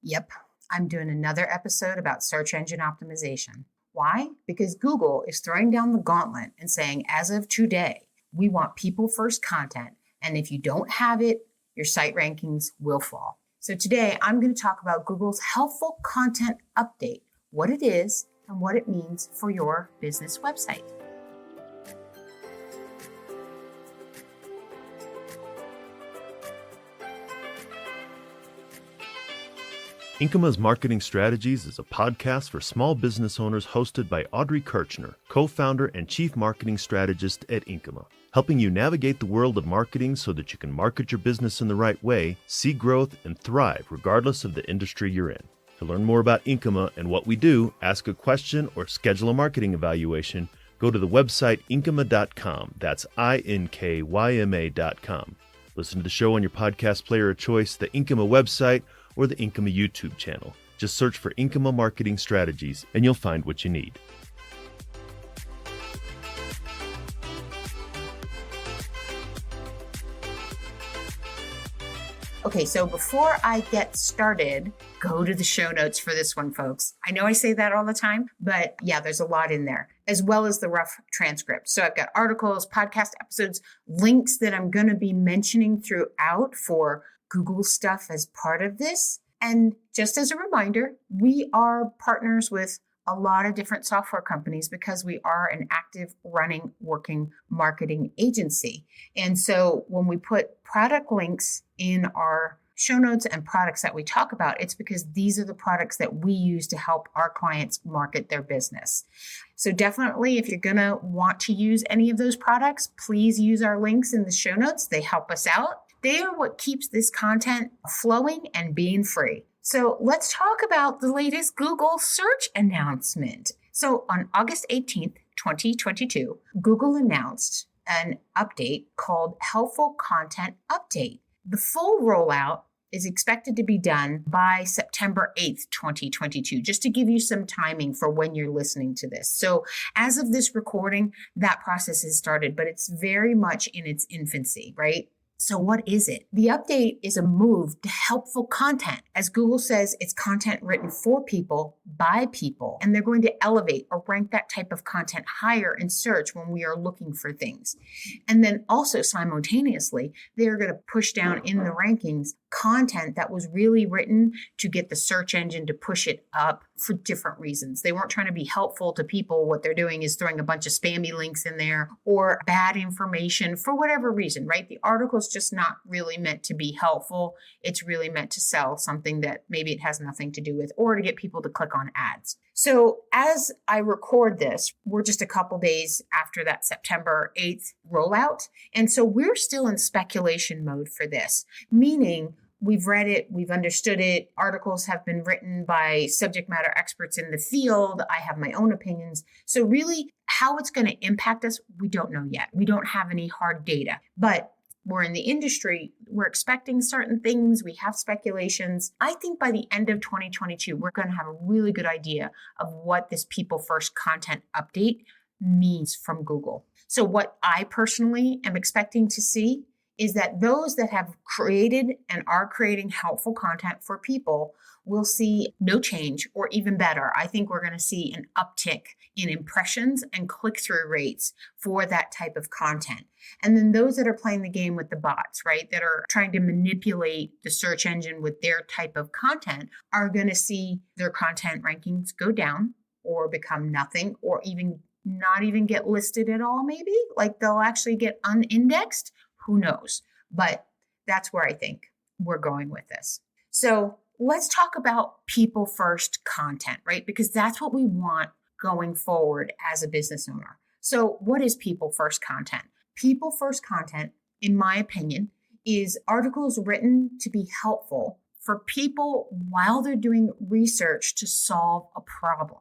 Yep, I'm doing another episode about search engine optimization. Why? Because Google is throwing down the gauntlet and saying, as of today, we want people first content. And if you don't have it, your site rankings will fall. So today I'm going to talk about Google's helpful content update, what it is and what it means for your business website. Inkyma's Marketing Strategies is a podcast for small business owners hosted by Audrey Kirchner, co-founder and chief marketing strategist at Inkyma, helping you navigate the world of marketing so that you can market your business in the right way, see growth, and thrive regardless of the industry you're in. To learn more about Inkyma and what we do, ask a question, or schedule a marketing evaluation, go to the website inkyma.com. That's INKYMA.com. Listen to the show on your podcast player of choice, the Inkyma website, or the Inkyma YouTube channel. Just search for Inkyma Marketing Strategies and you'll find what you need. Okay, so before I get started, go to the show notes for this one, folks. I know I say that all the time, but yeah, there's a lot in there, as well as the rough transcript. So I've got articles, podcast episodes, links that I'm going to be mentioning throughout for Google stuff as part of this. And just as a reminder, we are partners with a lot of different software companies because we are an active, running, working marketing agency. And so when we put product links in our show notes and products that we talk about, it's because these are the products that we use to help our clients market their business. So definitely, if you're going to want to use any of those products, please use our links in the show notes. They help us out. They are what keeps this content flowing and being free. So let's talk about the latest Google search announcement. So on August 18th, 2022, Google announced an update called Helpful Content Update. The full rollout is expected to be done by September 8th, 2022, just to give you some timing for when you're listening to this. So as of this recording, that process has started, but it's very much in its infancy, right? So what is it? The update is a move to helpful content. As Google says, it's content written for people, by people, and they're going to elevate or rank that type of content higher in search when we are looking for things. And then also simultaneously, they're going to push down in the rankings content that was really written to get the search engine to push it up for different reasons. They weren't trying to be helpful to people. What they're doing is throwing a bunch of spammy links in there or bad information for whatever reason, right? The article is just not really meant to be helpful. It's really meant to sell something that maybe it has nothing to do with or to get people to click on ads. So as I record this, we're just a couple days after that September 8th rollout. And so we're still in speculation mode for this, meaning we've read it, we've understood it. Articles have been written by subject matter experts in the field. I have my own opinions. So really, how it's going to impact us, we don't know yet. We don't have any hard data, but we're in the industry. We're expecting certain things. We have speculations. I think by the end of 2022, we're going to have a really good idea of what this people first content update means from Google. So what I personally am expecting to see is that those that have created and are creating helpful content for people will see no change or even better. I think we're going to see an uptick in impressions and click-through rates for that type of content. And then those that are playing the game with the bots, right, that are trying to manipulate the search engine with their type of content are going to see their content rankings go down or become nothing or even not even get listed at all, maybe. Like they'll actually get unindexed. Who knows? But that's where I think we're going with this. So let's talk about people first content, right? Because that's what we want going forward as a business owner. So what is people first content? People first content, in my opinion, is articles written to be helpful for people while they're doing research to solve a problem.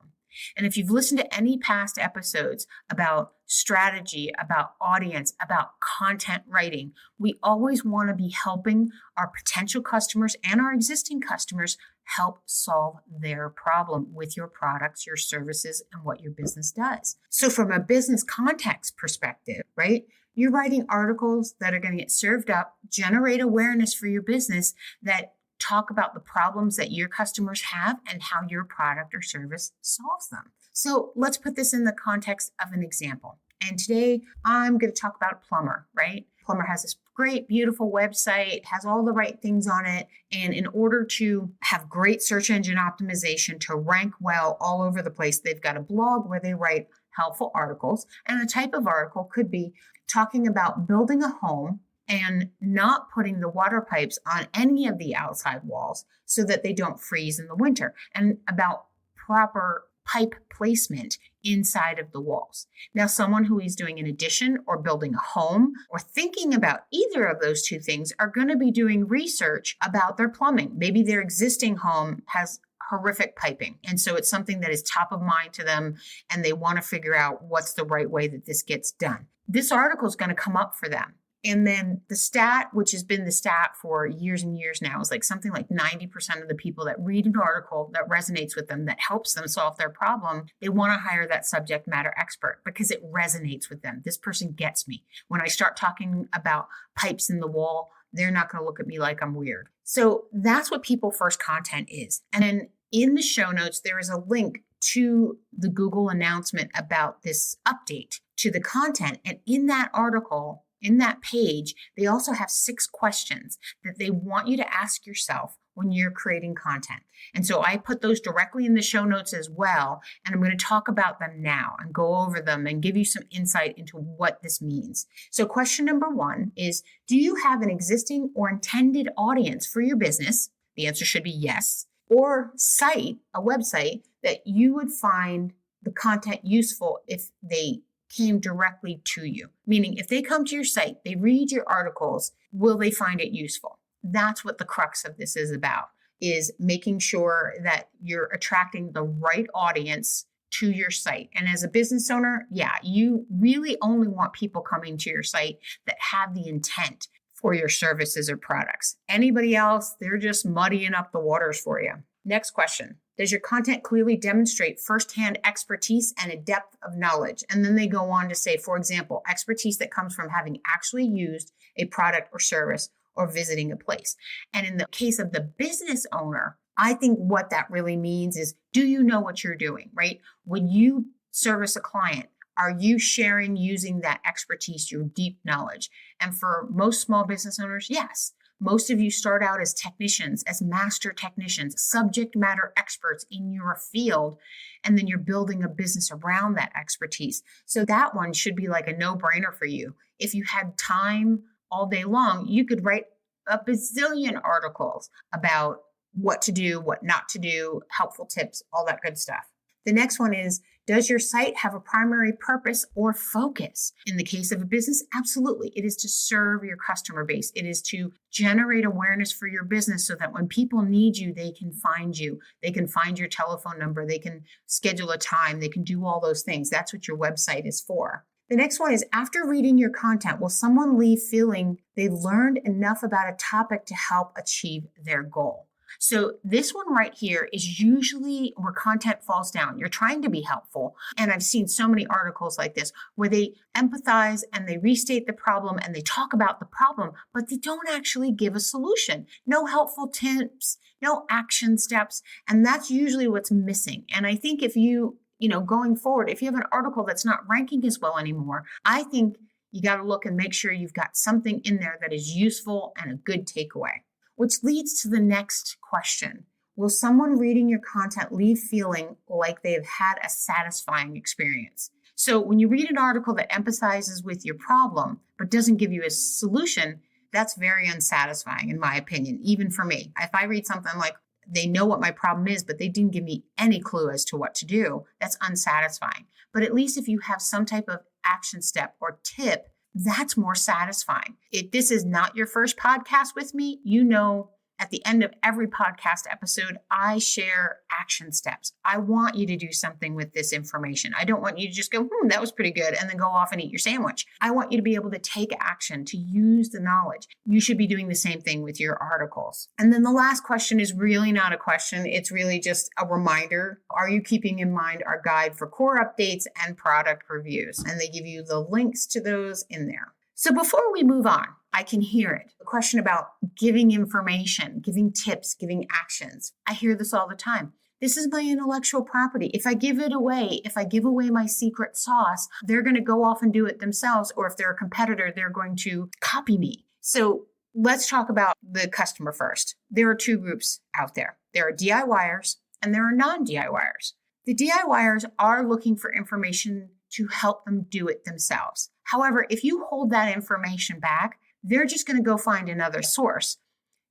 And if you've listened to any past episodes about strategy, about audience, about content writing, we always want to be helping our potential customers and our existing customers help solve their problem with your products, your services, and what your business does. So from a business context perspective, right, you're writing articles that are going to get served up, generate awareness for your business that talk about the problems that your customers have and how your product or service solves them. So let's put this in the context of an example. And today I'm going to talk about a plumber, right? Plumber has this great, beautiful website, has all the right things on it. And in order to have great search engine optimization, to rank well all over the place, they've got a blog where they write helpful articles. And the type of article could be talking about building a home and not putting the water pipes on any of the outside walls so that they don't freeze in the winter, and about proper pipe placement inside of the walls. Now, someone who is doing an addition or building a home or thinking about either of those two things are going to be doing research about their plumbing. Maybe their existing home has horrific piping, and so it's something that is top of mind to them, and they want to figure out what's the right way that this gets done. This article is going to come up for them. And then the stat, which has been the stat for years and years now, is like something like 90% of the people that read an article that resonates with them, that helps them solve their problem, they want to hire that subject matter expert because it resonates with them. This person gets me. When I start talking about pipes in the wall, they're not going to look at me like I'm weird. So that's what people first content is. And then in the show notes, there is a link to the Google announcement about this update to the content. And in that article, in that page, they also have 6 questions that they want you to ask yourself when you're creating content. And so I put those directly in the show notes as well. And I'm going to talk about them now and go over them and give you some insight into what this means. So question number 1 is, do you have an existing or intended audience for your business? The answer should be yes. Or cite a website that you would find the content useful if they came directly to you. Meaning, if they come to your site, they read your articles, will they find it useful? That's what the crux of this is about, is making sure that you're attracting the right audience to your site. And as a business owner, you really only want people coming to your site that have the intent for your services or products. Anybody else, they're just muddying up the waters for you. Next question. Does your content clearly demonstrate firsthand expertise and a depth of knowledge? And then they go on to say, for example, expertise that comes from having actually used a product or service or visiting a place. And in the case of the business owner, I think what that really means is, do you know what you're doing, right? When you service a client, are you sharing using that expertise, your deep knowledge? And for most small business owners, yes. Most of you start out as technicians, as master technicians, subject matter experts in your field, and then you're building a business around that expertise. So that one should be like a no-brainer for you. If you had time all day long, you could write a bazillion articles about what to do, what not to do, helpful tips, all that good stuff. The next one is, does your site have a primary purpose or focus? In the case of a business, absolutely. It is to serve your customer base. It is to generate awareness for your business so that when people need you, they can find you. They can find your telephone number. They can schedule a time. They can do all those things. That's what your website is for. The next one is, after reading your content, will someone leave feeling they learned enough about a topic to help achieve their goal? So this one right here is usually where content falls down. You're trying to be helpful. And I've seen so many articles like this where they empathize and they restate the problem and they talk about the problem, but they don't actually give a solution. No helpful tips, no action steps. And that's usually what's missing. And I think if you going forward, if you have an article that's not ranking as well anymore, I think you got to look and make sure you've got something in there that is useful and a good takeaway. Which leads to the next question. Will someone reading your content leave feeling like they've had a satisfying experience? So when you read an article that emphasizes with your problem, but doesn't give you a solution, that's very unsatisfying, in my opinion, even for me. If I read something like, they know what my problem is, but they didn't give me any clue as to what to do, that's unsatisfying. But at least if you have some type of action step or tip, that's more satisfying. If this is not your first podcast with me, at the end of every podcast episode, I share action steps. I want you to do something with this information. I don't want you to just go, that was pretty good, and then go off and eat your sandwich. I want you to be able to take action, to use the knowledge. You should be doing the same thing with your articles. And then the last question is really not a question. It's really just a reminder. Are you keeping in mind our guide for core updates and product reviews? And they give you the links to those in there. So before we move on, I can hear it. The question about giving information, giving tips, giving actions. I hear this all the time. This is my intellectual property. If I give it away, if I give away my secret sauce, they're going to go off and do it themselves. Or if they're a competitor, they're going to copy me. So let's talk about the customer first. There are two groups out there. There are DIYers and there are non-DIYers. The DIYers are looking for information to help them do it themselves. However, if you hold that information back, they're just going to go find another source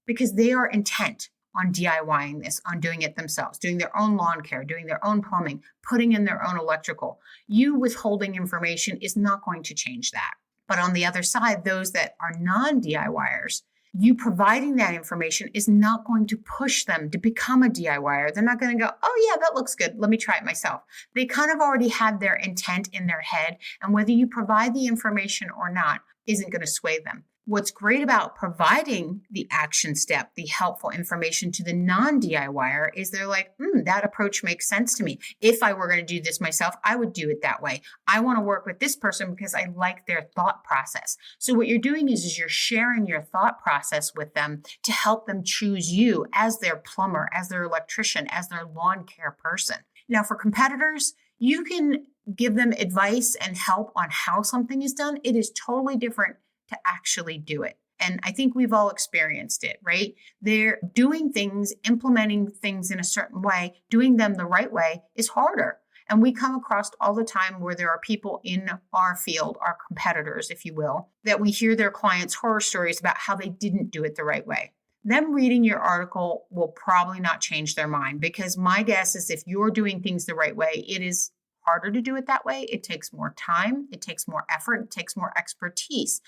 because they are intent on DIYing this, on doing it themselves, doing their own lawn care, doing their own plumbing, putting in their own electrical. You withholding information is not going to change that. But on the other side, those that are non-DIYers, you providing that information is not going to push them to become a DIYer. They're not going to go, oh yeah, that looks good. Let me try it myself. They kind of already had their intent in their head, and whether you provide the information or not isn't going to sway them. What's great about providing the action step, the helpful information to the non-DIYer is they're like, that approach makes sense to me. If I were going to do this myself, I would do it that way. I want to work with this person because I like their thought process. So what you're doing is you're sharing your thought process with them to help them choose you as their plumber, as their electrician, as their lawn care person. Now, for competitors, you can give them advice and help on how something is done. It is totally different to actually do it. And I think we've all experienced it, right? They're doing things, implementing things in a certain way, doing them the right way is harder. And we come across all the time where there are people in our field, our competitors, if you will, that we hear their clients' horror stories about how they didn't do it the right way. Them reading your article will probably not change their mind, because my guess is if you're doing things the right way, it is harder to do it that way. It takes more time. It takes more effort. It takes more expertise.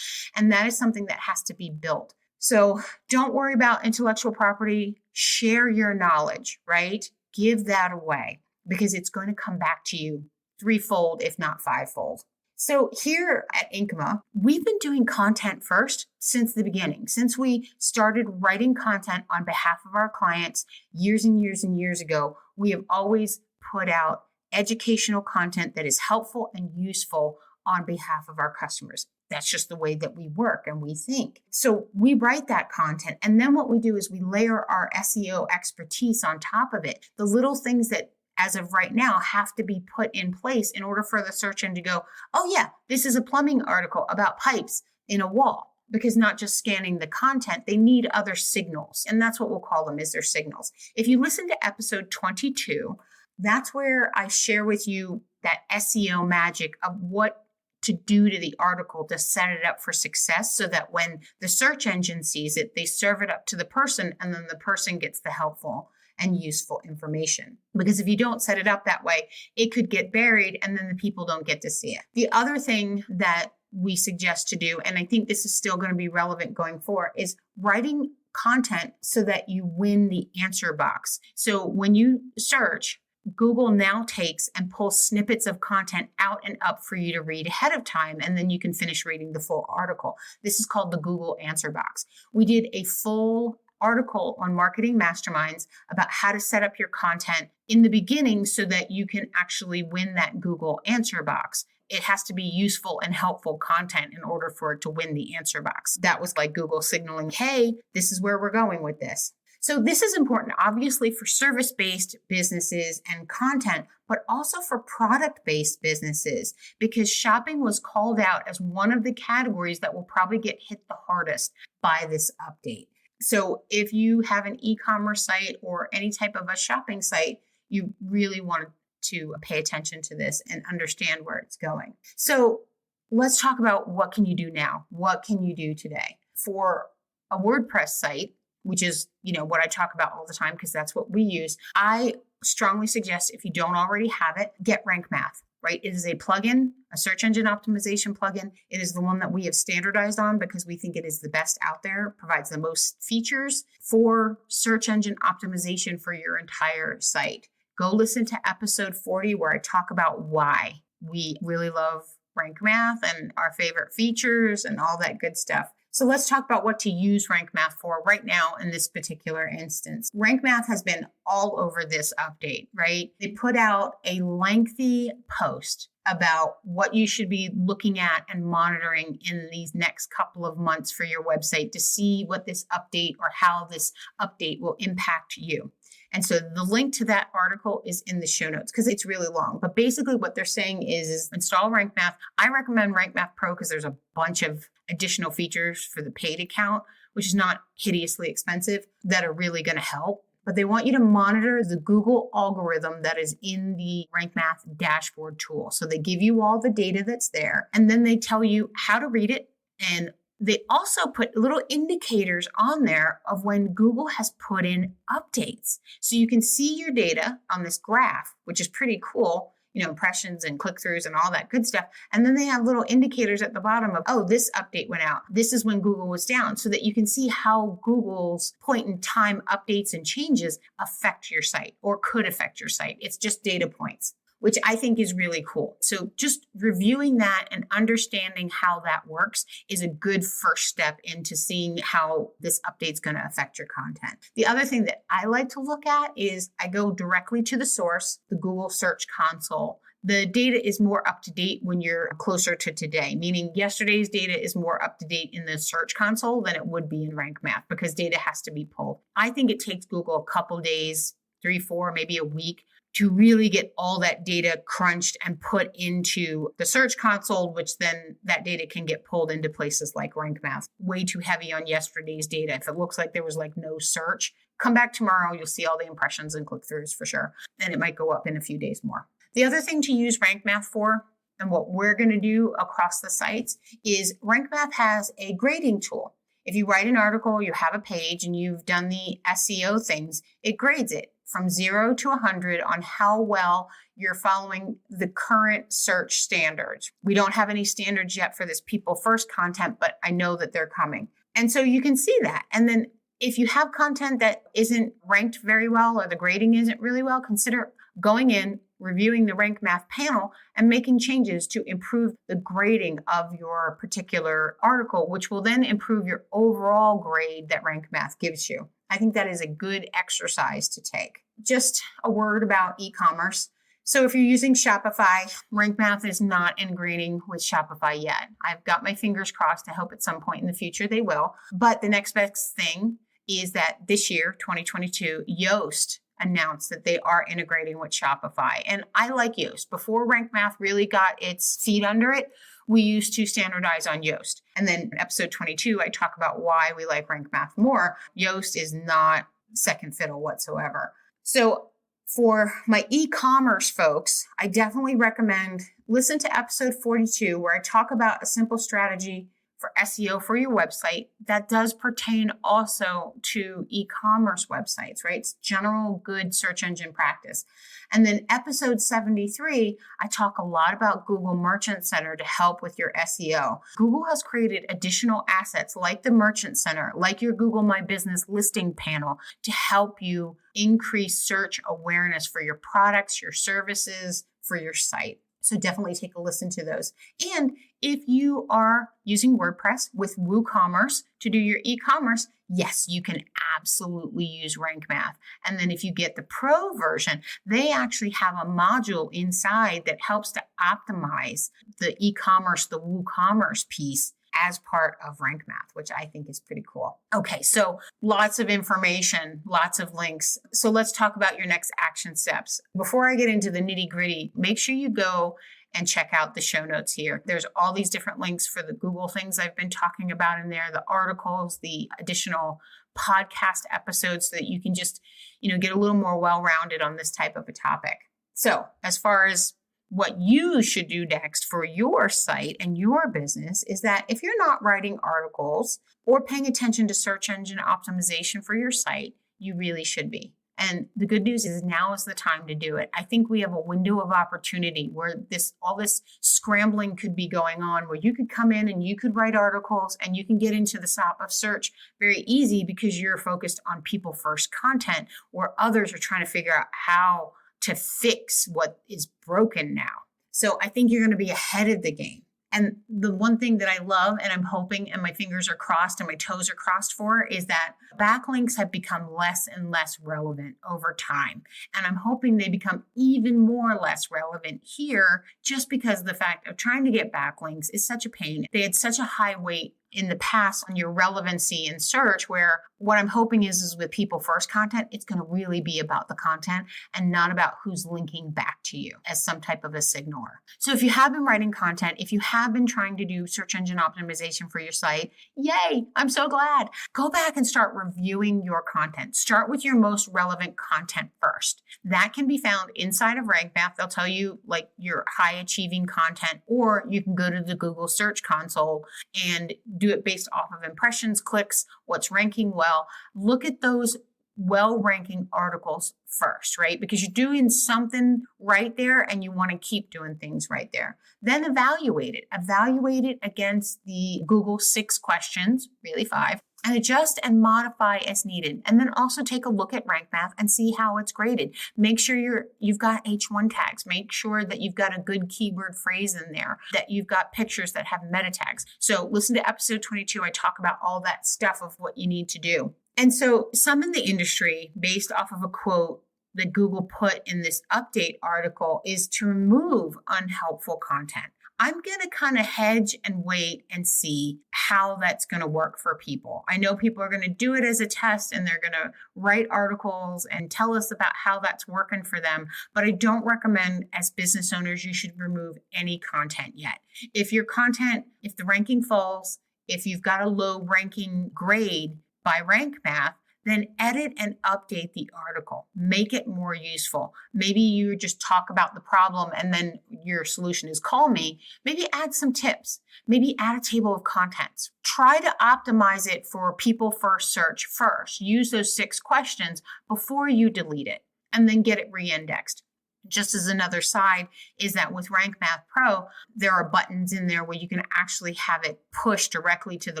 And that is something that has to be built. So don't worry about intellectual property. Share your knowledge, right? Give that away because it's going to come back to you threefold, if not fivefold. So here at Inkyma, we've been doing content first since the beginning. Since we started writing content on behalf of our clients years and years and years ago, we have always put out educational content that is helpful and useful on behalf of our customers. That's just the way that we work and we think. So we write that content. And then what we do is we layer our SEO expertise on top of it. The little things that as of right now have to be put in place in order for the search engine to go, oh yeah, this is a plumbing article about pipes in a wall. Because not just scanning the content, they need other signals. And that's what we'll call them, is their signals. If you listen to episode 22, that's where I share with you that SEO magic of what to do to the article to set it up for success so that when the search engine sees it, they serve it up to the person and then the person gets the helpful and useful information. Because if you don't set it up that way, it could get buried and then the people don't get to see it. The other thing that we suggest to do, and I think this is still going to be relevant going forward, is writing content so that you win the answer box. So when you search, Google now takes and pulls snippets of content out and up for you to read ahead of time, and then you can finish reading the full article. This is called the Google Answer Box. We did a full article on Marketing Masterminds about how to set up your content in the beginning so that you can actually win that Google Answer Box. It has to be useful and helpful content in order for it to win the answer box. That was like Google signaling, hey, this is where we're going with this. So this is important, obviously, for service-based businesses and content, but also for product-based businesses, because shopping was called out as one of the categories that will probably get hit the hardest by this update. So if you have an e-commerce site or any type of a shopping site, you really want to pay attention to this and understand where it's going. So let's talk about what can you do now? What can you do today? For a WordPress site, which is, what I talk about all the time because that's what we use, I strongly suggest, if you don't already have it, get Rank Math, right? It is a plugin, a search engine optimization plugin. It is the one that we have standardized on because we think it is the best out there, provides the most features for search engine optimization for your entire site. Go listen to episode 40 where I talk about why we really love Rank Math and our favorite features and all that good stuff. So let's talk about what to use Rank Math for right now in this particular instance. Rank Math has been all over this update, right? They put out a lengthy post about what you should be looking at and monitoring in these next couple of months for your website to see what this update or how this update will impact you. And so the link to that article is in the show notes because it's really long. But basically what they're saying is install Rank Math. I recommend Rank Math Pro because there's a bunch of additional features for the paid account, which is not hideously expensive, that are really going to help. But they want you to monitor the Google algorithm that is in the Rank Math dashboard tool. So they give you all the data that's there, and then they tell you how to read it. And they also put little indicators on there of when Google has put in updates. So you can see your data on this graph, which is pretty cool. Impressions and click-throughs and all that good stuff. And then they have little indicators at the bottom of, oh, this update went out. This is when Google was down, so that you can see how Google's point in time updates and changes affect your site or could affect your site. It's just data points, which I think is really cool. So just reviewing that and understanding how that works is a good first step into seeing how this update's going to affect your content. The other thing that I like to look at is I go directly to the source, the Google Search Console. The data is more up to date when you're closer to today, meaning yesterday's data is more up to date in the Search Console than it would be in Rank Math because data has to be pulled. I think it takes Google a couple days, 3, 4, maybe a week to really get all that data crunched and put into the Search Console, which then that data can get pulled into places like Rank Math. Way too heavy on yesterday's data. If it looks like there was no search, come back tomorrow, you'll see all the impressions and click-throughs for sure. And it might go up in a few days more. The other thing to use Rank Math for, and what we're going to do across the sites, is Rank Math has a grading tool. If you write an article, you have a page, and you've done the SEO things, it grades it from 0 to 100 on how well you're following the current search standards. We don't have any standards yet for this people first content, but I know that they're coming. And so you can see that. And then if you have content that isn't ranked very well or the grading isn't really well, consider going in, reviewing the Rank Math panel and making changes to improve the grading of your particular article, which will then improve your overall grade that Rank Math gives you. I think that is a good exercise to take. Just a word about e-commerce. So if you're using Shopify, Rank Math is not integrating with Shopify yet. I've got my fingers crossed. I hope at some point in the future they will. But the next best thing is that this year, 2022, Yoast announced that they are integrating with Shopify. And I like Yoast. Before Rank Math really got its feet under it, we used to standardize on Yoast. And then in episode 22, I talk about why we like Rank Math more. Yoast is not second fiddle whatsoever. So for my e-commerce folks, I definitely recommend listen to episode 42, where I talk about a simple strategy for SEO for your website that does pertain also to e-commerce websites, right? It's general good search engine practice. And then episode 73, I talk a lot about Google Merchant Center to help with your SEO. Google has created additional assets like the Merchant Center, like your Google My Business listing panel, to help you increase search awareness for your products, your services, for your site. So definitely take a listen to those. And if you are using WordPress with WooCommerce to do your e-commerce, yes, you can absolutely use Rank Math. And then if you get the Pro version, they actually have a module inside that helps to optimize the e-commerce, the WooCommerce piece as part of Rank Math, which I think is pretty cool. Okay, so lots of information, lots of links. So let's talk about your next action steps. Before I get into the nitty gritty, make sure you go and check out the show notes here. There's all these different links for the Google things I've been talking about in there, the articles, the additional podcast episodes, so that you can just, get a little more well-rounded on this type of a topic. So as far as what you should do next for your site and your business is that if you're not writing articles or paying attention to search engine optimization for your site, you really should be. And the good news is now is the time to do it. I think we have a window of opportunity where all this scrambling could be going on, where you could come in and you could write articles and you can get into the top of search very easy because you're focused on people first content, where others are trying to figure out how to fix what is broken now. So I think you're going to be ahead of the game. And the one thing that I love and I'm hoping and my fingers are crossed and my toes are crossed for is that backlinks have become less and less relevant over time. And I'm hoping they become even more less relevant here just because of the fact of trying to get backlinks is such a pain. They had such a high weight in the past on your relevancy in search, where what I'm hoping is with people first content, it's going to really be about the content and not about who's linking back to you as some type of a signaler. So if you have been writing content, if you have been trying to do search engine optimization for your site, yay, I'm so glad. Go back and start reviewing your content. Start with your most relevant content first. That can be found inside of RankMath. They'll tell you like your high achieving content, or you can go to the Google Search Console and do it based off of impressions, clicks, what's ranking well. Look at those well-ranking articles first, right? Because you're doing something right there and you want to keep doing things right there. Then evaluate it. Evaluate it against the Google 6 questions, really 5, and adjust and modify as needed. And then also take a look at RankMath and see how it's graded. Make sure you've got H1 tags. Make sure that you've got a good keyword phrase in there, that you've got pictures that have meta tags. So listen to episode 22. I talk about all that stuff of what you need to do. And so some in the industry, based off of a quote that Google put in this update article, is to remove unhelpful content. I'm going to kind of hedge and wait and see how that's going to work for people. I know people are going to do it as a test and they're going to write articles and tell us about how that's working for them. But I don't recommend as business owners, you should remove any content yet. If your content, if the ranking falls, if you've got a low ranking grade by RankMath, then edit and update the article. Make it more useful. Maybe you just talk about the problem and then your solution is call me. Maybe add some tips. Maybe add a table of contents. Try to optimize it for people first search first. Use those 6 questions before you delete it and then get it re-indexed. Just as another side is that with RankMath Pro, there are buttons in there where you can actually have it push directly to the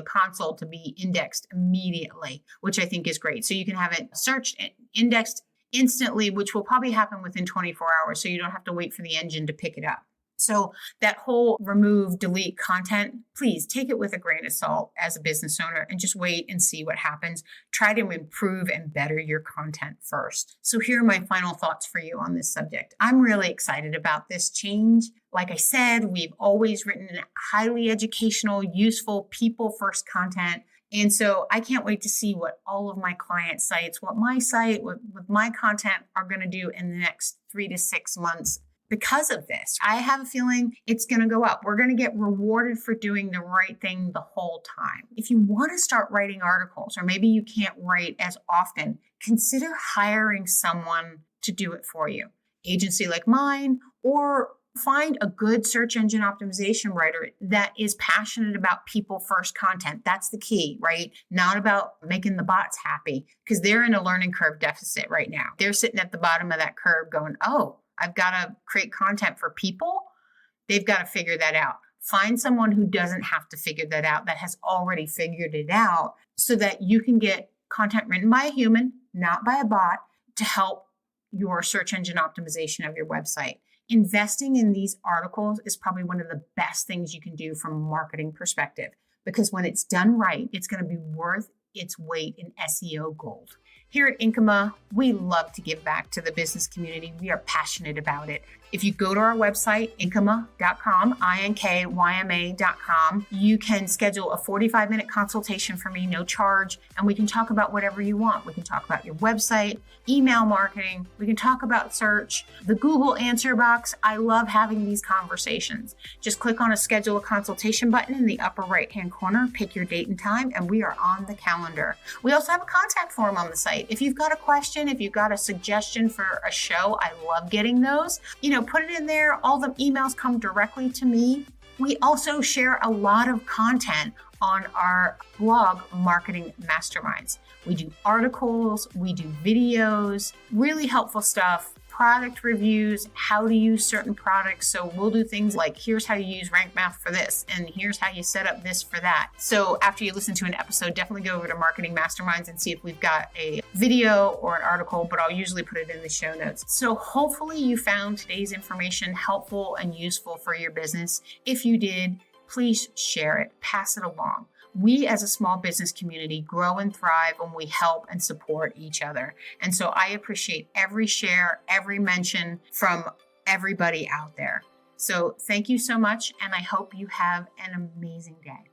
console to be indexed immediately, which I think is great. So you can have it searched and indexed instantly, which will probably happen within 24 hours. So you don't have to wait for the engine to pick it up. So that whole remove, delete content, please take it with a grain of salt as a business owner and just wait and see what happens. Try to improve and better your content first. So here are my final thoughts for you on this subject. I'm really excited about this change. Like I said, we've always written highly educational, useful, people-first content. And so I can't wait to see what all of my client sites, what my site with my content are going to do in the next 3 to 6 months. Because of this, I have a feeling it's going to go up. We're going to get rewarded for doing the right thing the whole time. If you want to start writing articles, or maybe you can't write as often, consider hiring someone to do it for you. Agency like mine, or find a good search engine optimization writer that is passionate about people first content. That's the key, right? Not about making the bots happy, because they're in a learning curve deficit right now. They're sitting at the bottom of that curve going, oh, I've got to create content for people. They've got to figure that out. Find someone who doesn't have to figure that out, that has already figured it out, so that you can get content written by a human, not by a bot, to help your search engine optimization of your website. Investing in these articles is probably one of the best things you can do from a marketing perspective, because when it's done right, it's going to be worth its weight in SEO gold. Here at Inkyma, we love to give back to the business community. We are passionate about it. If you go to our website, inkyma.com, INKYMA.com, you can schedule a 45-minute consultation for me, no charge, and we can talk about whatever you want. We can talk about your website, email marketing, we can talk about search, the Google answer box. I love having these conversations. Just click on a schedule a consultation button in the upper right-hand corner, pick your date and time, and we are on the calendar. We also have a contact form on the site. If you've got a question, if you've got a suggestion for a show, I love getting those. Put it in there. All the emails come directly to me. We also share a lot of content on our blog, Marketing Masterminds. We do articles, we do videos, really helpful stuff, product reviews, how to use certain products. So we'll do things like, here's how you use RankMath for this, and here's how you set up this for that. So after you listen to an episode, definitely go over to Marketing Masterminds and see if we've got a video or an article, but I'll usually put it in the show notes. So hopefully you found today's information helpful and useful for your business. If you did, please share it, pass it along. We as a small business community grow and thrive when we help and support each other. And so I appreciate every share, every mention from everybody out there. So thank you so much, and I hope you have an amazing day.